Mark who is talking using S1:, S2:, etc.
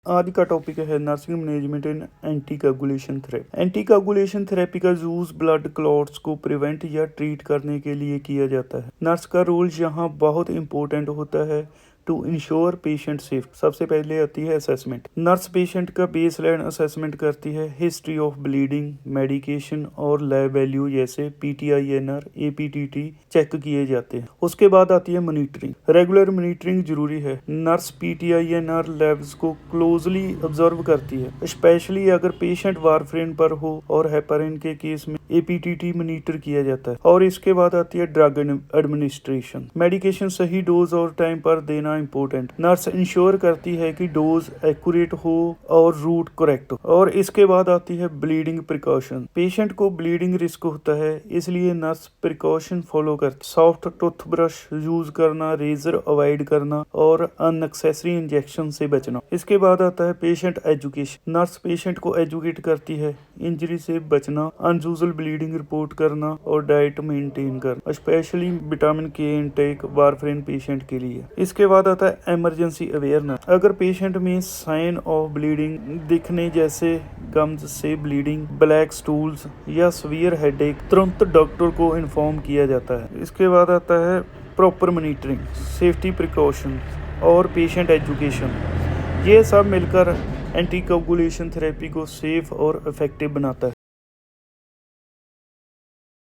S1: आज का टॉपिक है nursing management in anticoagulation therapy. Anticoagulation therapy का यूज ब्लड क्लॉट्स को प्रिवेंट या ट्रीट करने के लिए किया जाता है। नर्स का रोल यहाँ बहुत इंपॉर्टेंट होता है टू इंश्योर पेशेंट सेफ। सबसे पहले आती है असेसमेंट। नर्स पेशेंट का बेसलाइन असेसमेंट करती है। हिस्ट्री ऑफ ब्लीडिंग, मेडिकेशन और लैब वैल्यू जैसे PTINR, APTT चेक किए जाते हैं। उसके बाद आती है मॉनिटरिंग। रेगुलर मॉनिटरिंग जरूरी है। नर्स PTINR लेवल्स को क्लोजली ऑब्जर्व करती है, स्पेशली अगर पेशेंट वारफेरिन पर हो और हेपारिन के केस में APTT मॉनिटर किया जाता है। और इसके बाद आती है ड्रग एडमिनिस्ट्रेशन। मेडिकेशन सही डोज और टाइम पर देना इम्पोर्टेंट। नर्स इंश्योर करती है कि डोज एक्यूरेट हो और रूट करेक्ट हो। और इसके बाद आती है ब्लीडिंग प्रिकॉशन। पेशेंट को ब्लीडिंग रिस्क होता है, इसलिए नर्स प्रिकॉशन फॉलो करती। सॉफ्ट टूथब्रश यूज करना, रेजर अवॉइड करना और अननेसेसरी इंजेक्शन से बचना। इसके बाद आता है पेशेंट एजुकेशन। नर्स पेशेंट को एजुकेट करती है, इंजरी से बचना, अनयूजुअल ब्लीडिंग रिपोर्ट करना और डाइट मेंटेन करना, specially vitamin K intake warfarin patient के लिए। इसके बाद आता है इमरजेंसी अवेयरनेस। अगर पेशेंट में साइन ऑफ ब्लीडिंग दिखने जैसे गम्स से ब्लीडिंग, ब्लैक स्टूल्स या सीवियर हेडेक, तुरंत डॉक्टर को इन्फॉर्म किया जाता है। इसके बाद आता है प्रॉपर मॉनिटरिंग, सेफ्टी प्रिकॉशन और पेशेंट एजुकेशन। ये सब मिलकर एंटी कोगुलेशन थेरेपी को सेफ और इफेक्टिव बनाता है।